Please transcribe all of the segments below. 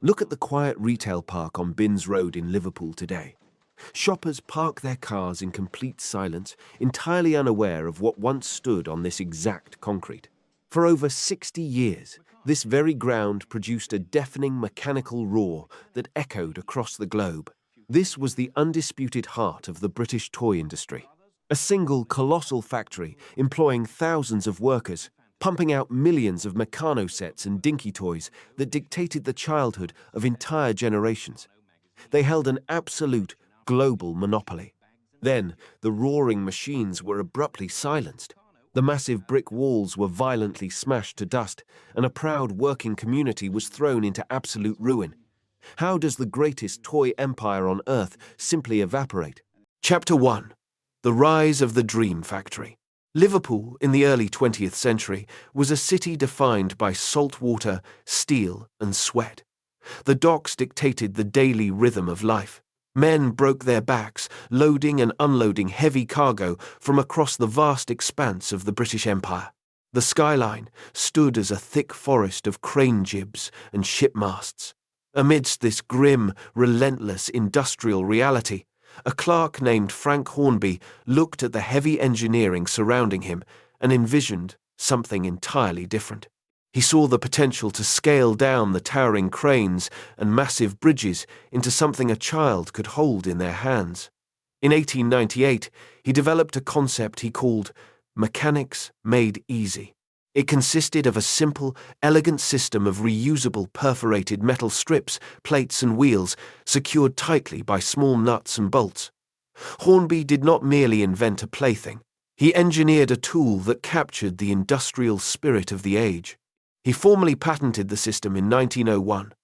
Look at the quiet retail park on Binns Road in Liverpool today. Shoppers park their cars in complete silence, entirely unaware of what once stood on this exact concrete. For over 60 years, this very ground produced a deafening mechanical roar that echoed across the globe. This was the undisputed heart of the British toy industry. A single colossal factory employing thousands of workers, pumping out millions of Meccano sets and Dinky Toys that dictated the childhood of entire generations. They held an absolute global monopoly. Then, the roaring machines were abruptly silenced. The massive brick walls were violently smashed to dust, and a proud working community was thrown into absolute ruin. How does the greatest toy empire on Earth simply evaporate? Chapter 1. The Rise of the Dream Factory. Liverpool, in the early 20th century, was a city defined by salt water, steel, and sweat. The docks dictated the daily rhythm of life. Men broke their backs, loading and unloading heavy cargo from across the vast expanse of the British Empire. The skyline stood as a thick forest of crane jibs and ship masts. Amidst this grim, relentless industrial reality, a clerk named Frank Hornby looked at the heavy engineering surrounding him and envisioned something entirely different. He saw the potential to scale down the towering cranes and massive bridges into something a child could hold in their hands. In 1898, he developed a concept he called Mechanics Made Easy. It consisted of a simple, elegant system of reusable perforated metal strips, plates and wheels secured tightly by small nuts and bolts. Hornby did not merely invent a plaything. He engineered a tool that captured the industrial spirit of the age. He formally patented the system in 1901.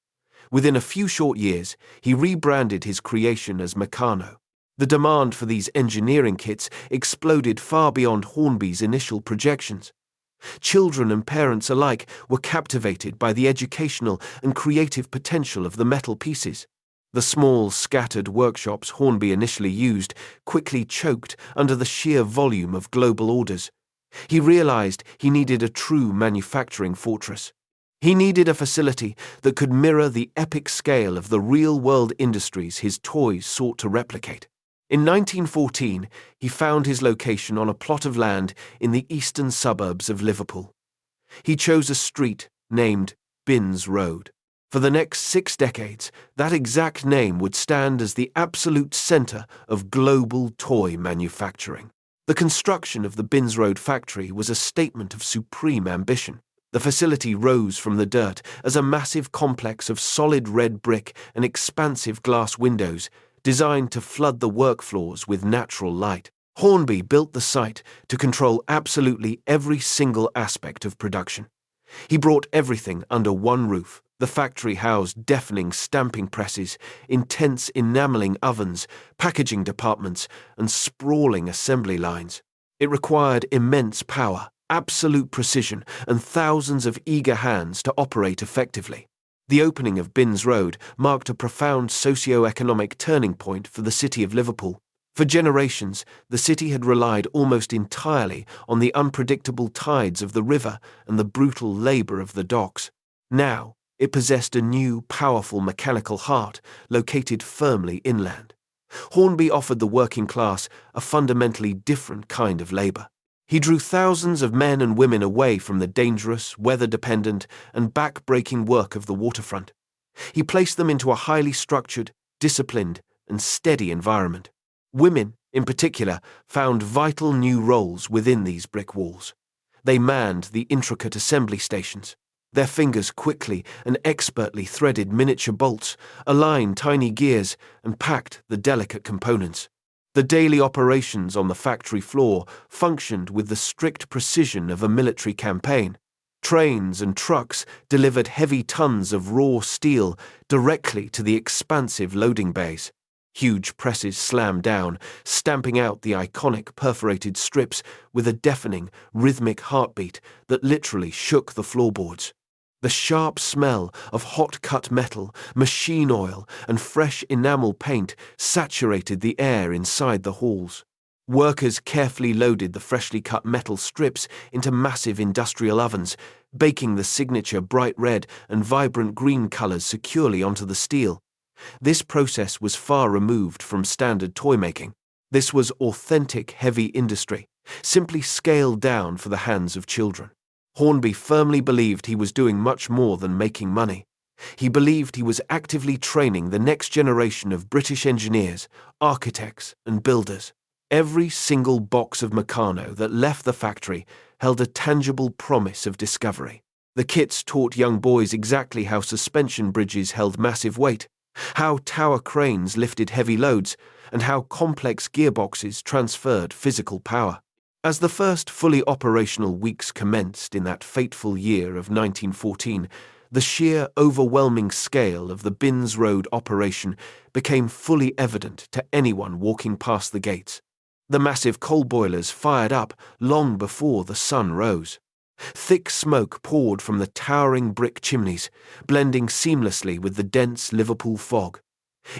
Within a few short years, he rebranded his creation as Meccano. The demand for these engineering kits exploded far beyond Hornby's initial projections. Children and parents alike were captivated by the educational and creative potential of the metal pieces. The small, scattered workshops Hornby initially used quickly choked under the sheer volume of global orders. He realized he needed a true manufacturing fortress. He needed a facility that could mirror the epic scale of the real-world industries his toys sought to replicate. In 1914, he found his location on a plot of land in the eastern suburbs of Liverpool. He chose a street named Binns Road. For the next 6 decades, that exact name would stand as the absolute center of global toy manufacturing. The construction of the Binns Road factory was a statement of supreme ambition. The facility rose from the dirt as a massive complex of solid red brick and expansive glass windows, designed to flood the work floors with natural light. Hornby built the site to control absolutely every single aspect of production. He brought everything under one roof. The factory housed deafening stamping presses, intense enameling ovens, packaging departments, and sprawling assembly lines. It required immense power, absolute precision, and thousands of eager hands to operate effectively. The opening of Binns Road marked a profound socio-economic turning point for the city of Liverpool. For generations, the city had relied almost entirely on the unpredictable tides of the river and the brutal labor of the docks. Now, it possessed a new, powerful mechanical heart located firmly inland. Hornby offered the working class a fundamentally different kind of labor. He drew thousands of men and women away from the dangerous, weather-dependent, and back-breaking work of the waterfront. He placed them into a highly structured, disciplined, and steady environment. Women, in particular, found vital new roles within these brick walls. They manned the intricate assembly stations. Their fingers quickly and expertly threaded miniature bolts, aligned tiny gears, and packed the delicate components. The daily operations on the factory floor functioned with the strict precision of a military campaign. Trains and trucks delivered heavy tons of raw steel directly to the expansive loading bays. Huge presses slammed down, stamping out the iconic perforated strips with a deafening, rhythmic heartbeat that literally shook the floorboards. The sharp smell of hot-cut metal, machine oil, and fresh enamel paint saturated the air inside the halls. Workers carefully loaded the freshly cut metal strips into massive industrial ovens, baking the signature bright red and vibrant green colors securely onto the steel. This process was far removed from standard toy making. This was authentic heavy industry, simply scaled down for the hands of children. Hornby firmly believed he was doing much more than making money. He believed he was actively training the next generation of British engineers, architects, and builders. Every single box of Meccano that left the factory held a tangible promise of discovery. The kits taught young boys exactly how suspension bridges held massive weight, how tower cranes lifted heavy loads, and how complex gearboxes transferred physical power. As the first fully operational weeks commenced in that fateful year of 1914, the sheer overwhelming scale of the Binns Road operation became fully evident to anyone walking past the gates. The massive coal boilers fired up long before the sun rose. Thick smoke poured from the towering brick chimneys, blending seamlessly with the dense Liverpool fog.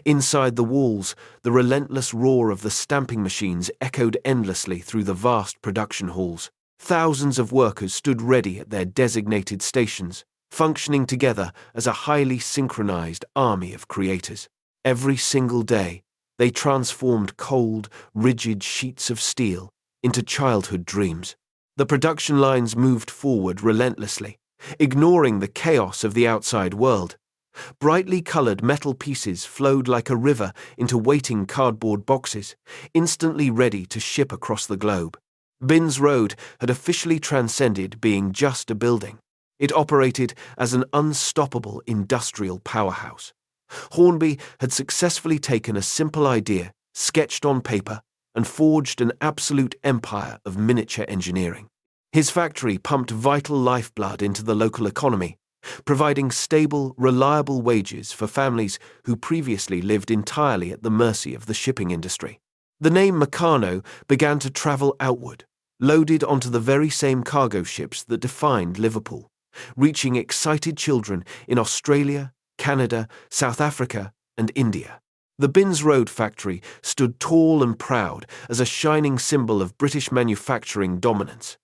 Inside the walls, the relentless roar of the stamping machines echoed endlessly through the vast production halls. Thousands of workers stood ready at their designated stations, functioning together as a highly synchronized army of creators. Every single day, they transformed cold, rigid sheets of steel into childhood dreams. The production lines moved forward relentlessly, ignoring the chaos of the outside world. Brightly colored metal pieces flowed like a river into waiting cardboard boxes, instantly ready to ship across the globe. Binns Road had officially transcended being just a building. It operated as an unstoppable industrial powerhouse. Hornby had successfully taken a simple idea, sketched on paper, and forged an absolute empire of miniature engineering. His factory pumped vital lifeblood into the local economy, providing stable, reliable wages for families who previously lived entirely at the mercy of the shipping industry. The name Meccano began to travel outward, loaded onto the very same cargo ships that defined Liverpool, reaching excited children in Australia, Canada, South Africa, and India. The Binns Road factory stood tall and proud as a shining symbol of British manufacturing dominance.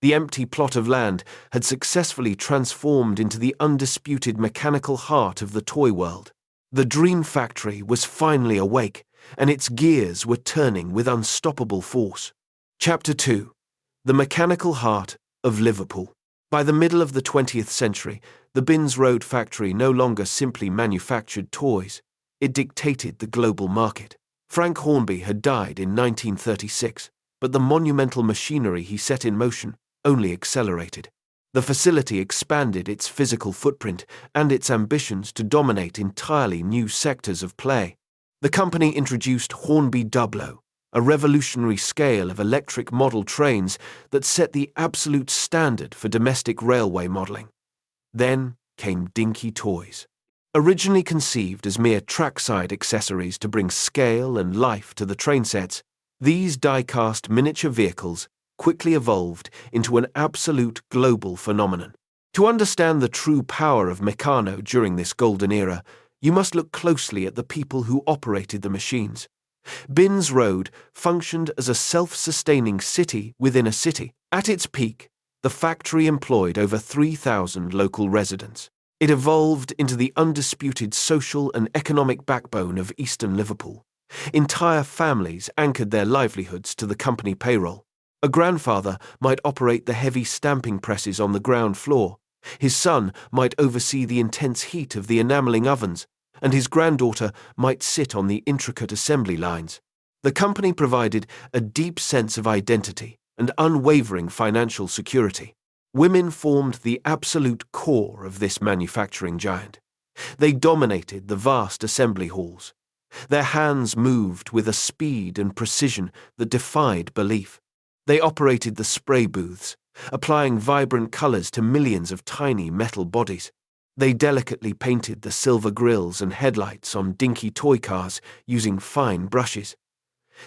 The empty plot of land had successfully transformed into the undisputed mechanical heart of the toy world. The dream factory was finally awake, and its gears were turning with unstoppable force. Chapter 2: The Mechanical Heart of Liverpool. By the middle of the 20th century, the Binns Road factory no longer simply manufactured toys. It dictated the global market. Frank Hornby had died in 1936, but the monumental machinery he set in motion only accelerated. The facility expanded its physical footprint and its ambitions to dominate entirely new sectors of play. The company introduced Hornby Dublo, a revolutionary scale of electric model trains that set the absolute standard for domestic railway modelling. Then came Dinky Toys. Originally conceived as mere trackside accessories to bring scale and life to the train sets, these die-cast miniature vehicles quickly evolved into an absolute global phenomenon. To understand the true power of Meccano during this golden era, you must look closely at the people who operated the machines. Binns Road functioned as a self-sustaining city within a city. At its peak, the factory employed over 3,000 local residents. It evolved into the undisputed social and economic backbone of eastern Liverpool. Entire families anchored their livelihoods to the company payroll. A grandfather might operate the heavy stamping presses on the ground floor. His son might oversee the intense heat of the enamelling ovens, and his granddaughter might sit on the intricate assembly lines. The company provided a deep sense of identity and unwavering financial security. Women formed the absolute core of this manufacturing giant. They dominated the vast assembly halls. Their hands moved with a speed and precision that defied belief. They operated the spray booths, applying vibrant colors to millions of tiny metal bodies. They delicately painted the silver grills and headlights on dinky toy cars using fine brushes.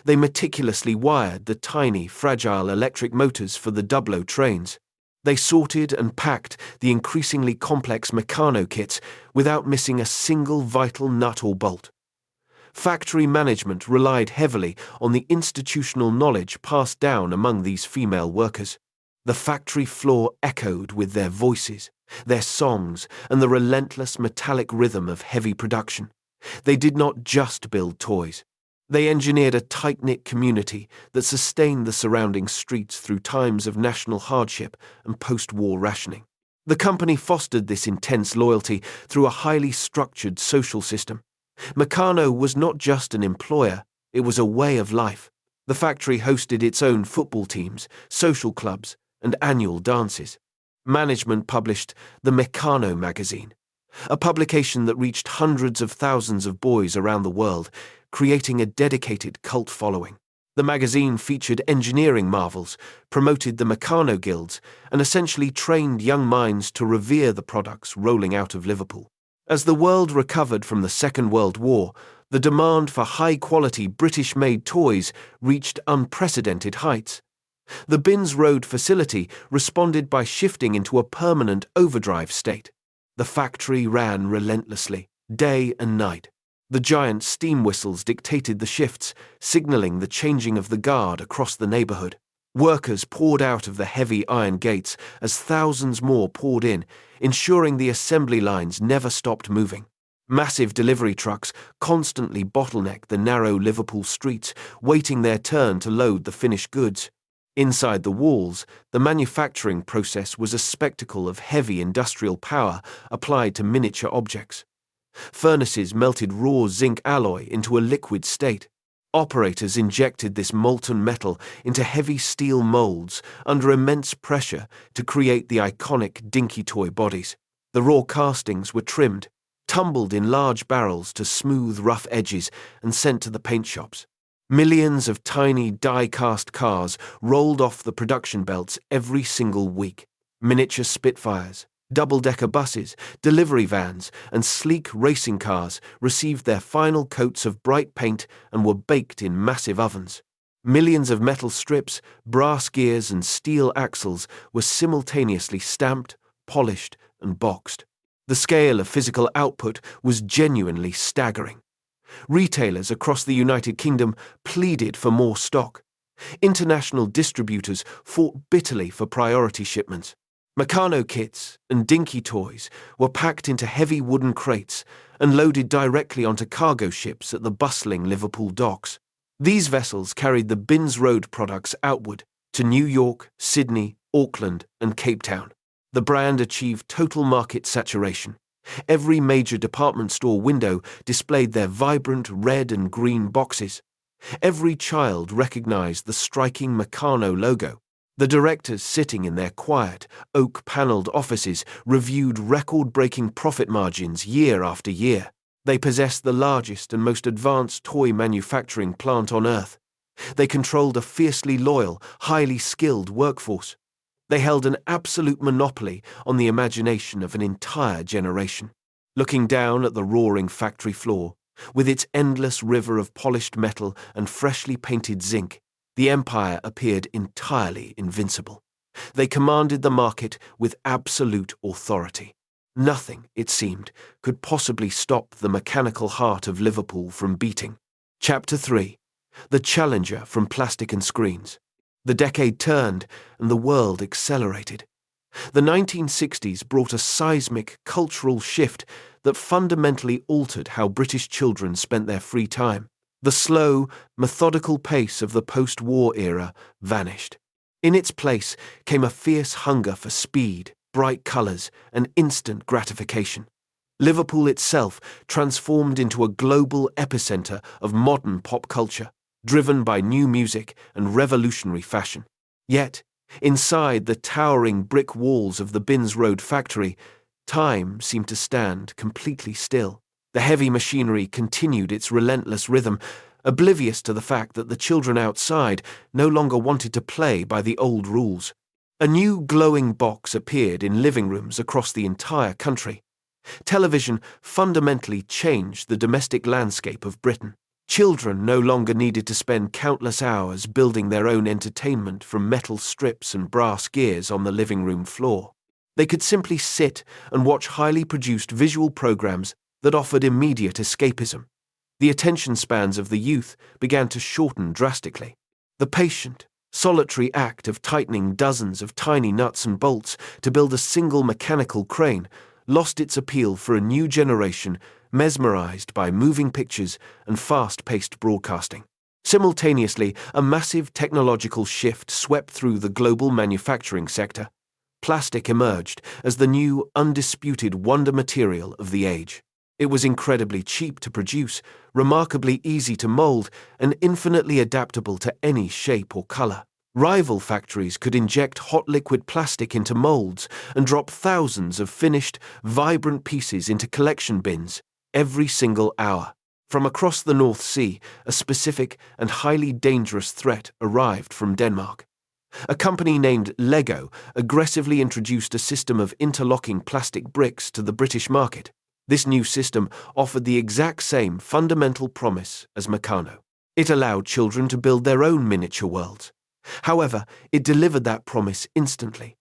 They meticulously wired the tiny, fragile electric motors for the Dublo trains. They sorted and packed the increasingly complex Meccano kits without missing a single vital nut or bolt. Factory management relied heavily on the institutional knowledge passed down among these female workers. The factory floor echoed with their voices, their songs, and the relentless metallic rhythm of heavy production. They did not just build toys. They engineered a tight-knit community that sustained the surrounding streets through times of national hardship and post-war rationing. The company fostered this intense loyalty through a highly structured social system. Meccano was not just an employer, it was a way of life. The factory hosted its own football teams, social clubs, and annual dances. Management published the Meccano magazine, a publication that reached hundreds of thousands of boys around the world, creating a dedicated cult following. The magazine featured engineering marvels, promoted the Meccano guilds, and essentially trained young minds to revere the products rolling out of Liverpool. As the world recovered from the Second World War, the demand for high-quality British-made toys reached unprecedented heights. The Binns Road facility responded by shifting into a permanent overdrive state. The factory ran relentlessly, day and night. The giant steam whistles dictated the shifts, signaling the changing of the guard across the neighborhood. Workers poured out of the heavy iron gates as thousands more poured in, ensuring the assembly lines never stopped moving. Massive delivery trucks constantly bottlenecked the narrow Liverpool streets, waiting their turn to load the finished goods. Inside the walls, the manufacturing process was a spectacle of heavy industrial power applied to miniature objects. Furnaces melted raw zinc alloy into a liquid state. Operators injected this molten metal into heavy steel molds under immense pressure to create the iconic Dinky Toy bodies. The raw castings were trimmed, tumbled in large barrels to smooth rough edges, and sent to the paint shops. Millions of tiny die-cast cars rolled off the production belts every single week. Miniature Spitfires, double-decker buses, delivery vans, and sleek racing cars received their final coats of bright paint and were baked in massive ovens. Millions of metal strips, brass gears, and steel axles were simultaneously stamped, polished, and boxed. The scale of physical output was genuinely staggering. Retailers across the United Kingdom pleaded for more stock. International distributors fought bitterly for priority shipments. Meccano kits and Dinky Toys were packed into heavy wooden crates and loaded directly onto cargo ships at the bustling Liverpool docks. These vessels carried the Binns Road products outward to New York, Sydney, Auckland, and Cape Town. The brand achieved total market saturation. Every major department store window displayed their vibrant red and green boxes. Every child recognized the striking Meccano logo. The directors sitting in their quiet, oak-paneled offices reviewed record-breaking profit margins year after year. They possessed the largest and most advanced toy manufacturing plant on Earth. They controlled a fiercely loyal, highly skilled workforce. They held an absolute monopoly on the imagination of an entire generation. Looking down at the roaring factory floor, with its endless river of polished metal and freshly painted zinc, the empire appeared entirely invincible. They commanded the market with absolute authority. Nothing, it seemed, could possibly stop the mechanical heart of Liverpool from beating. Chapter 3. The Challenger from Plastic and Screens. The decade turned, and the world accelerated. The 1960s brought a seismic cultural shift that fundamentally altered how British children spent their free time. The slow, methodical pace of the post-war era vanished. In its place came a fierce hunger for speed, bright colours, and instant gratification. Liverpool itself transformed into a global epicentre of modern pop culture, driven by new music and revolutionary fashion. Yet, inside the towering brick walls of the Binns Road factory, time seemed to stand completely still. The heavy machinery continued its relentless rhythm, oblivious to the fact that the children outside no longer wanted to play by the old rules. A new glowing box appeared in living rooms across the entire country. Television fundamentally changed the domestic landscape of Britain. Children no longer needed to spend countless hours building their own entertainment from metal strips and brass gears on the living room floor. They could simply sit and watch highly produced visual programs that offered immediate escapism. The attention spans of the youth began to shorten drastically. The patient, solitary act of tightening dozens of tiny nuts and bolts to build a single mechanical crane lost its appeal for a new generation mesmerized by moving pictures and fast-paced broadcasting. Simultaneously, a massive technological shift swept through the global manufacturing sector. Plastic emerged as the new, undisputed wonder material of the age. It was incredibly cheap to produce, remarkably easy to mold, and infinitely adaptable to any shape or color. Rival factories could inject hot liquid plastic into molds and drop thousands of finished, vibrant pieces into collection bins every single hour. From across the North Sea, a specific and highly dangerous threat arrived from Denmark. A company named Lego aggressively introduced a system of interlocking plastic bricks to the British market. This new system offered the exact same fundamental promise as Meccano. It allowed children to build their own miniature worlds. However, it delivered that promise instantly.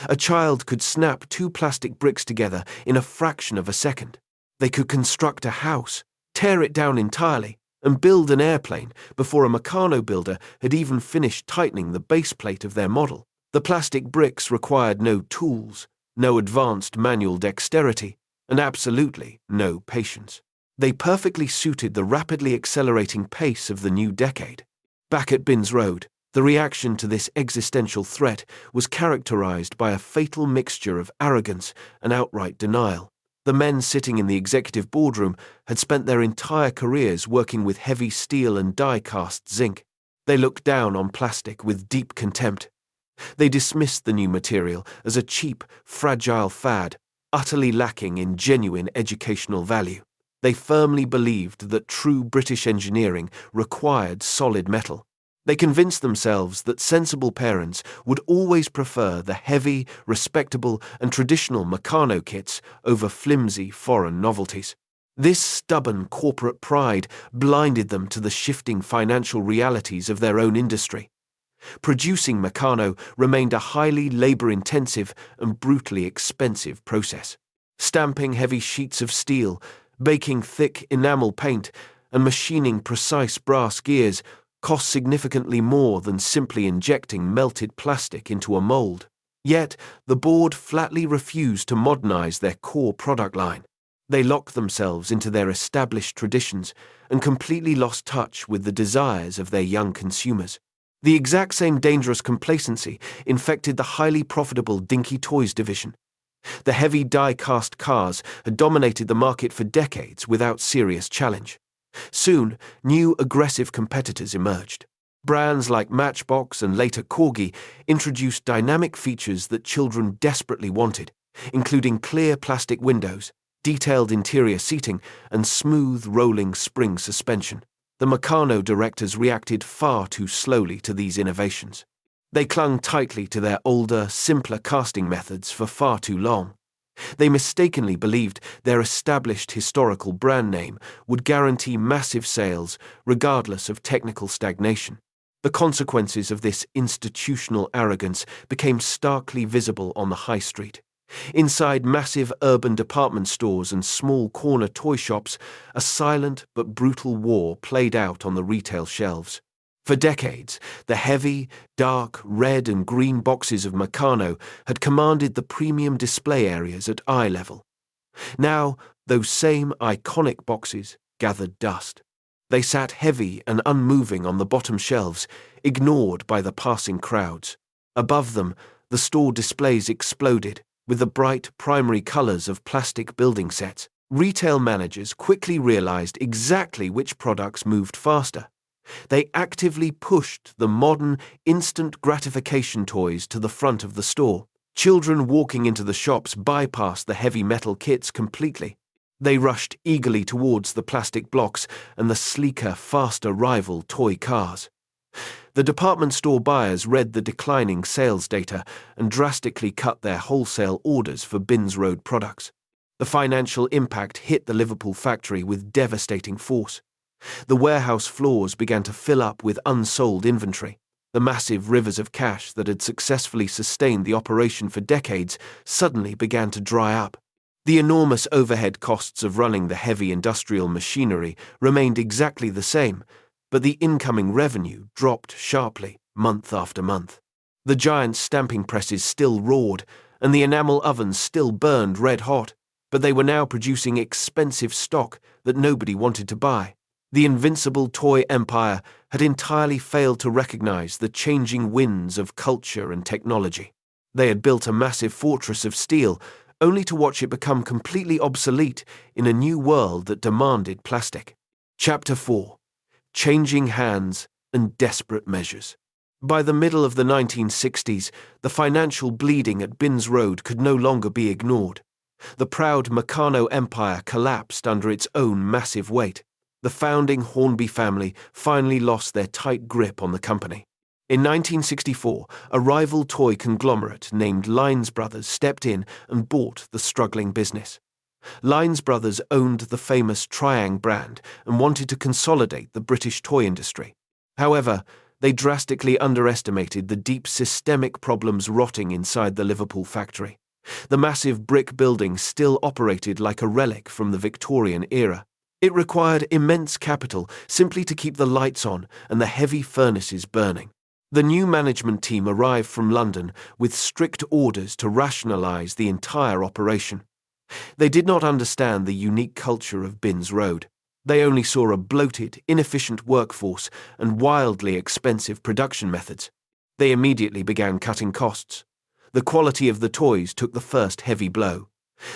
A child could snap two plastic bricks together in a fraction of a second. They could construct a house, tear it down entirely, and build an airplane before a Meccano builder had even finished tightening the base plate of their model. The plastic bricks required no tools, no advanced manual dexterity, and absolutely no patience. They perfectly suited the rapidly accelerating pace of the new decade. Back at Binns Road, the reaction to this existential threat was characterized by a fatal mixture of arrogance and outright denial. The men sitting in the executive boardroom had spent their entire careers working with heavy steel and die-cast zinc. They looked down on plastic with deep contempt. They dismissed the new material as a cheap, fragile fad, utterly lacking in genuine educational value. They firmly believed that true British engineering required solid metal. They convinced themselves that sensible parents would always prefer the heavy, respectable, and traditional Meccano kits over flimsy foreign novelties. This stubborn corporate pride blinded them to the shifting financial realities of their own industry. Producing Meccano remained a highly labor-intensive and brutally expensive process. Stamping heavy sheets of steel, baking thick enamel paint, and machining precise brass gears cost significantly more than simply injecting melted plastic into a mold. Yet, the board flatly refused to modernize their core product line. They locked themselves into their established traditions and completely lost touch with the desires of their young consumers. The exact same dangerous complacency infected the highly profitable Dinky Toys division. The heavy die-cast cars had dominated the market for decades without serious challenge. Soon, new aggressive competitors emerged. Brands like Matchbox and later Corgi introduced dynamic features that children desperately wanted, including clear plastic windows, detailed interior seating, and smooth rolling spring suspension. The Meccano directors reacted far too slowly to these innovations. They clung tightly to their older, simpler casting methods for far too long. They mistakenly believed their established historical brand name would guarantee massive sales regardless of technical stagnation. The consequences of this institutional arrogance became starkly visible on the high street. Inside massive urban department stores and small corner toy shops, a silent but brutal war played out on the retail shelves. For decades, the heavy, dark, red and green boxes of Meccano had commanded the premium display areas at eye level. Now, those same iconic boxes gathered dust. They sat heavy and unmoving on the bottom shelves, ignored by the passing crowds. Above them, the store displays exploded, with the bright primary colors of plastic building sets. Retail managers quickly realized exactly which products moved faster. They actively pushed the modern, instant gratification toys to the front of the store. Children walking into the shops bypassed the heavy metal kits completely. They rushed eagerly towards the plastic blocks and the sleeker, faster rival toy cars. The department store buyers read the declining sales data and drastically cut their wholesale orders for Binns Road products. The financial impact hit the Liverpool factory with devastating force. The warehouse floors began to fill up with unsold inventory. The massive rivers of cash that had successfully sustained the operation for decades suddenly began to dry up. The enormous overhead costs of running the heavy industrial machinery remained exactly the same, but the incoming revenue dropped sharply. month after month. The giant stamping presses still roared, and the enamel ovens still burned red hot, but they were now producing expensive stock that nobody wanted to buy. The invincible toy empire had entirely failed to recognize the changing winds of culture and technology. They had built a massive fortress of steel, only to watch it become completely obsolete in a new world that demanded plastic. Chapter 4: Changing Hands and Desperate Measures. By the middle of the 1960s, the financial bleeding at Binns Road could no longer be ignored. The proud Meccano empire collapsed under its own massive weight. The founding Hornby family finally lost their tight grip on the company. In 1964, a rival toy conglomerate named Lines Brothers stepped in and bought the struggling business. Lines Brothers owned the famous Triang brand and wanted to consolidate the British toy industry. However, they drastically underestimated the deep systemic problems rotting inside the Liverpool factory. The massive brick building still operated like a relic from the Victorian era. It required immense capital simply to keep the lights on and the heavy furnaces burning. The new management team arrived from London with strict orders to rationalise the entire operation. They did not understand the unique culture of Binns Road. They only saw a bloated, inefficient workforce and wildly expensive production methods. They immediately began cutting costs. The quality of the toys took the first heavy blow.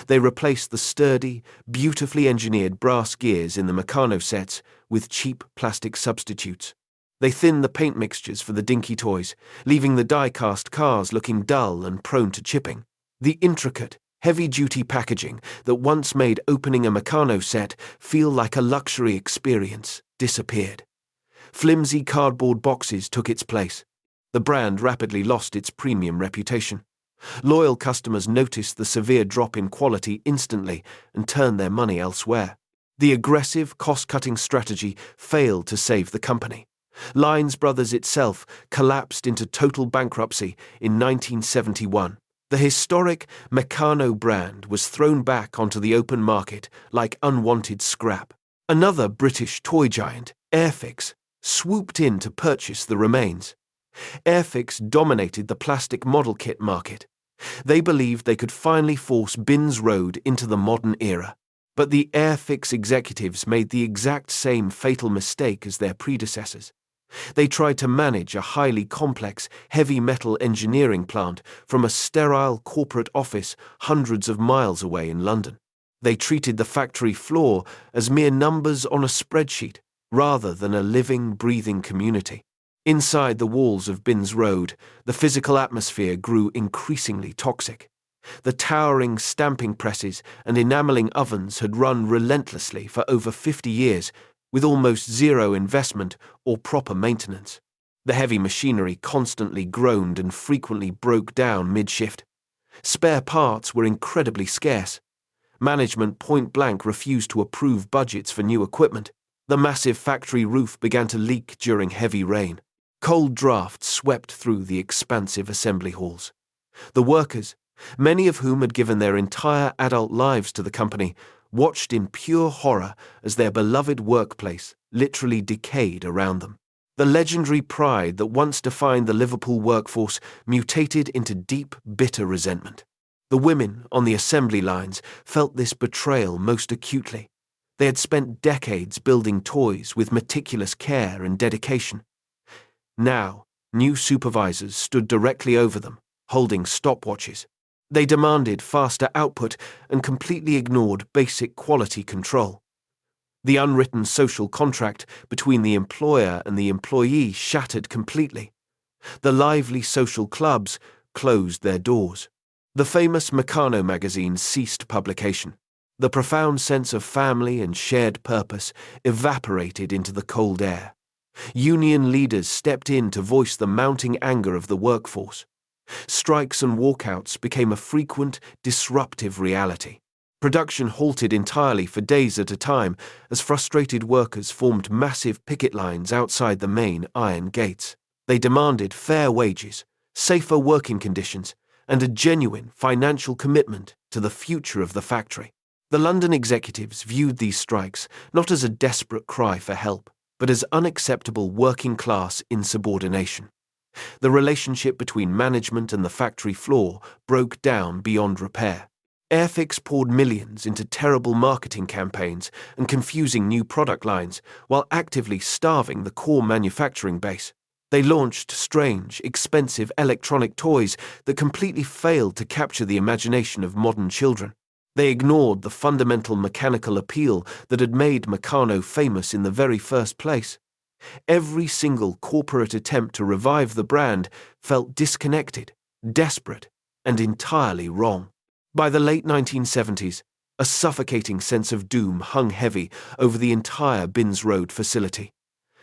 They replaced the sturdy, beautifully engineered brass gears in the Meccano sets with cheap plastic substitutes. They thinned the paint mixtures for the Dinky Toys, leaving the die-cast cars looking dull and prone to chipping. The intricate, heavy-duty packaging that once made opening a Meccano set feel like a luxury experience disappeared. Flimsy cardboard boxes took its place. The brand rapidly lost its premium reputation. Loyal customers noticed the severe drop in quality instantly and turned their money elsewhere. The aggressive, cost-cutting strategy failed to save the company. Lines Brothers itself collapsed into total bankruptcy in 1971. The historic Meccano brand was thrown back onto the open market like unwanted scrap. Another British toy giant, Airfix, swooped in to purchase the remains. Airfix dominated the plastic model kit market. They believed they could finally force Binns Road into the modern era. But the Airfix executives made the exact same fatal mistake as their predecessors. They tried to manage a highly complex, heavy metal engineering plant from a sterile corporate office hundreds of miles away in London. They treated the factory floor as mere numbers on a spreadsheet, rather than a living, breathing community. Inside the walls of Binns Road, the physical atmosphere grew increasingly toxic. The towering stamping presses and enamelling ovens had run relentlessly for over 50 years, with almost zero investment or proper maintenance. The heavy machinery constantly groaned and frequently broke down mid-shift. Spare parts were incredibly scarce. Management point-blank refused to approve budgets for new equipment. The massive factory roof began to leak during heavy rain. Cold drafts swept through the expansive assembly halls. The workers, many of whom had given their entire adult lives to the company, watched in pure horror as their beloved workplace literally decayed around them. The legendary pride that once defined the Liverpool workforce mutated into deep, bitter resentment. The women on the assembly lines felt this betrayal most acutely. They had spent decades building toys with meticulous care and dedication. Now, new supervisors stood directly over them, holding stopwatches. They demanded faster output and completely ignored basic quality control. The unwritten social contract between the employer and the employee shattered completely. The lively social clubs closed their doors. The famous Meccano magazine ceased publication. The profound sense of family and shared purpose evaporated into the cold air. Union leaders stepped in to voice the mounting anger of the workforce. Strikes and walkouts became a frequent, disruptive reality. Production halted entirely for days at a time as frustrated workers formed massive picket lines outside the main iron gates. They demanded fair wages, safer working conditions, and a genuine financial commitment to the future of the factory. The London executives viewed these strikes not as a desperate cry for help, but as unacceptable working-class insubordination. The relationship between management and the factory floor broke down beyond repair. Airfix poured millions into terrible marketing campaigns and confusing new product lines while actively starving the core manufacturing base. They launched strange, expensive electronic toys that completely failed to capture the imagination of modern children. They ignored the fundamental mechanical appeal that had made Meccano famous in the very first place. Every single corporate attempt to revive the brand felt disconnected, desperate, and entirely wrong. By the late 1970s, a suffocating sense of doom hung heavy over the entire Binns Road facility.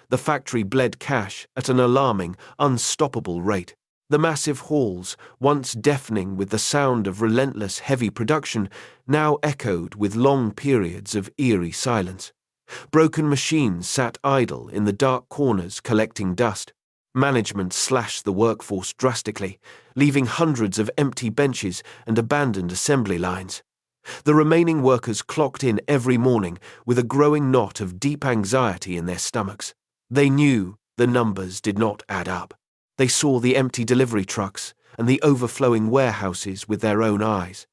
The factory bled cash at an alarming, unstoppable rate. The massive halls, once deafening with the sound of relentless heavy production, now echoed with long periods of eerie silence. Broken machines sat idle in the dark corners collecting dust. Management slashed the workforce drastically, leaving hundreds of empty benches and abandoned assembly lines. The remaining workers clocked in every morning with a growing knot of deep anxiety in their stomachs. They knew the numbers did not add up. They saw the empty delivery trucks and the overflowing warehouses with their own eyes.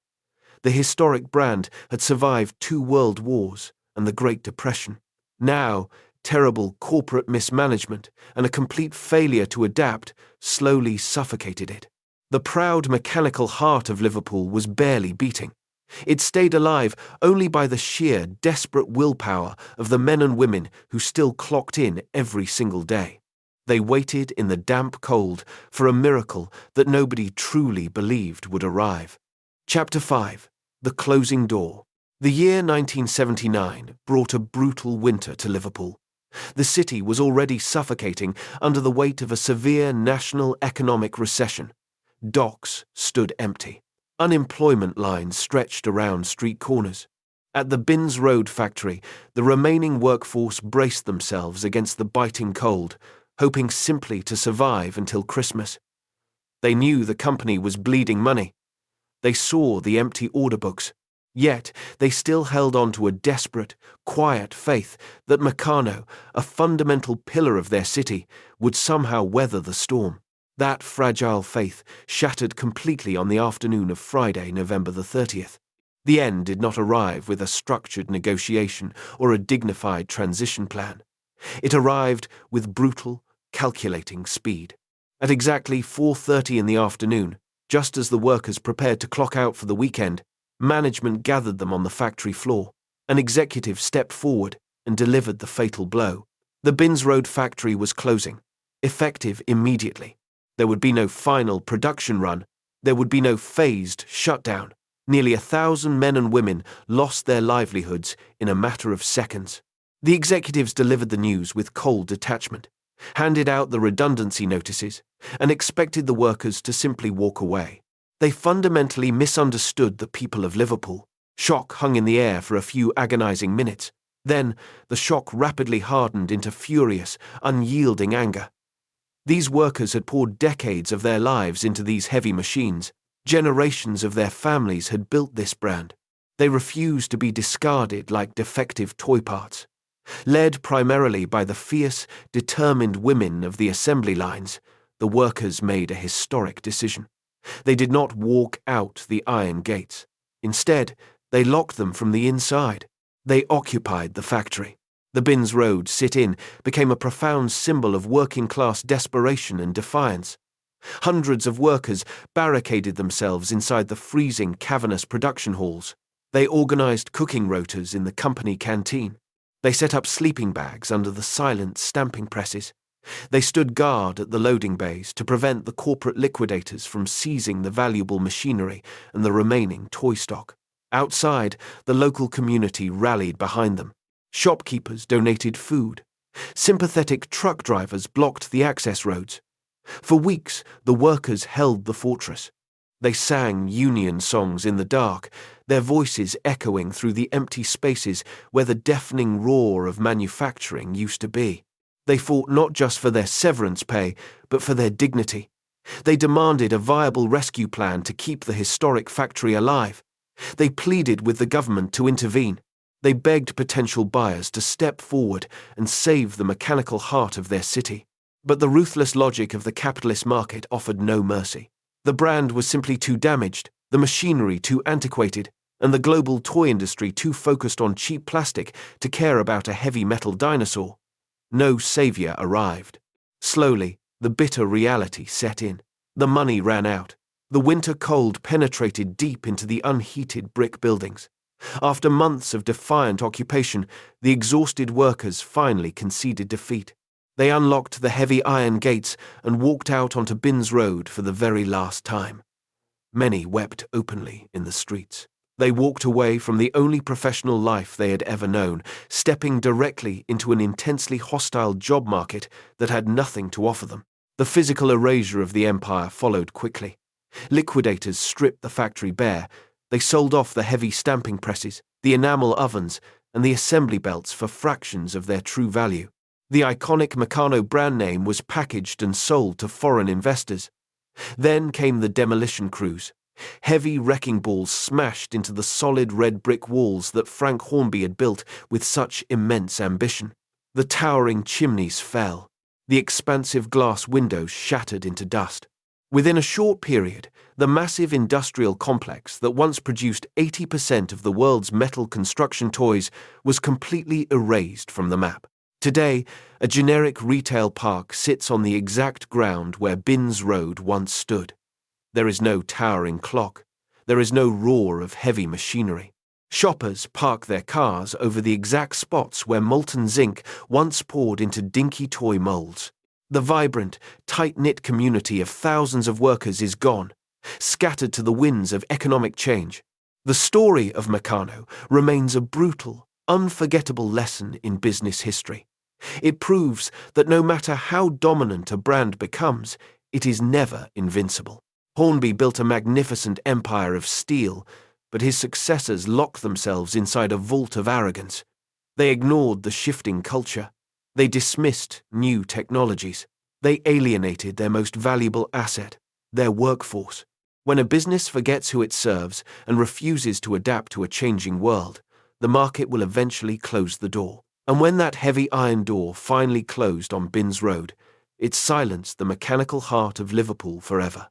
The historic brand had survived 2 world wars and the Great Depression. Now, terrible corporate mismanagement and a complete failure to adapt slowly suffocated it. The proud mechanical heart of Liverpool was barely beating. It stayed alive only by the sheer, desperate willpower of the men and women who still clocked in every single day. They waited in the damp cold for a miracle that nobody truly believed would arrive. Chapter 5. The Closing Door. The year 1979 brought a brutal winter to Liverpool. The city was already suffocating under the weight of a severe national economic recession. Docks stood empty. Unemployment lines stretched around street corners. At the Binns Road factory, the remaining workforce braced themselves against the biting cold, hoping simply to survive until Christmas. They knew the company was bleeding money. They saw the empty order books. Yet they still held on to a desperate, quiet faith that Meccano, a fundamental pillar of their city, would somehow weather the storm. That fragile faith shattered completely on the afternoon of Friday, November the 30th. The end did not arrive with a structured negotiation or a dignified transition plan. It arrived with brutal, calculating speed. At exactly 4:30 in the afternoon, just as the workers prepared to clock out for the weekend, management gathered them on the factory floor. An executive stepped forward and delivered the fatal blow. The Binns Road factory was closing, effective immediately. There would be no final production run. There would be no phased shutdown. Nearly 1,000 men and women lost their livelihoods in a matter of seconds. The executives delivered the news with cold detachment, handed out the redundancy notices, and expected the workers to simply walk away. They fundamentally misunderstood the people of Liverpool. Shock hung in the air for a few agonizing minutes. Then, the shock rapidly hardened into furious, unyielding anger. These workers had poured decades of their lives into these heavy machines. Generations of their families had built this brand. They refused to be discarded like defective toy parts. Led primarily by the fierce, determined women of the assembly lines, the workers made a historic decision. They did not walk out the iron gates. Instead, they locked them from the inside. They occupied the factory. The Binns Road sit-in became a profound symbol of working-class desperation and defiance. Hundreds of workers barricaded themselves inside the freezing, cavernous production halls. They organized cooking rotas in the company canteen. They set up sleeping bags under the silent stamping presses. They stood guard at the loading bays to prevent the corporate liquidators from seizing the valuable machinery and the remaining toy stock. Outside, the local community rallied behind them. Shopkeepers donated food. Sympathetic truck drivers blocked the access roads. For weeks, the workers held the fortress. They sang union songs in the dark, their voices echoing through the empty spaces where the deafening roar of manufacturing used to be. They fought not just for their severance pay, but for their dignity. They demanded a viable rescue plan to keep the historic factory alive. They pleaded with the government to intervene. They begged potential buyers to step forward and save the mechanical heart of their city. But the ruthless logic of the capitalist market offered no mercy. The brand was simply too damaged, the machinery too antiquated, and the global toy industry too focused on cheap plastic to care about a heavy metal dinosaur. No savior arrived. Slowly, the bitter reality set in. The money ran out. The winter cold penetrated deep into the unheated brick buildings. After months of defiant occupation, the exhausted workers finally conceded defeat. They unlocked the heavy iron gates and walked out onto Binns Road for the very last time. Many wept openly in the streets. They walked away from the only professional life they had ever known, stepping directly into an intensely hostile job market that had nothing to offer them. The physical erasure of the empire followed quickly. Liquidators stripped the factory bare. They sold off the heavy stamping presses, the enamel ovens, and the assembly belts for fractions of their true value. The iconic Meccano brand name was packaged and sold to foreign investors. Then came the demolition crews. Heavy wrecking balls smashed into the solid red brick walls that Frank Hornby had built with such immense ambition. The towering chimneys fell. The expansive glass windows shattered into dust. Within a short period, the massive industrial complex that once produced 80% of the world's metal construction toys was completely erased from the map. Today, a generic retail park sits on the exact ground where Binns Road once stood. There is no towering clock. There is no roar of heavy machinery. Shoppers park their cars over the exact spots where molten zinc once poured into Dinky Toy molds. The vibrant, tight-knit community of thousands of workers is gone, scattered to the winds of economic change. The story of Meccano remains a brutal, unforgettable lesson in business history. It proves that no matter how dominant a brand becomes, it is never invincible. Hornby built a magnificent empire of steel, but his successors locked themselves inside a vault of arrogance. They ignored the shifting culture. They dismissed new technologies. They alienated their most valuable asset, their workforce. When a business forgets who it serves and refuses to adapt to a changing world, the market will eventually close the door. And when that heavy iron door finally closed on Binns Road, it silenced the mechanical heart of Liverpool forever.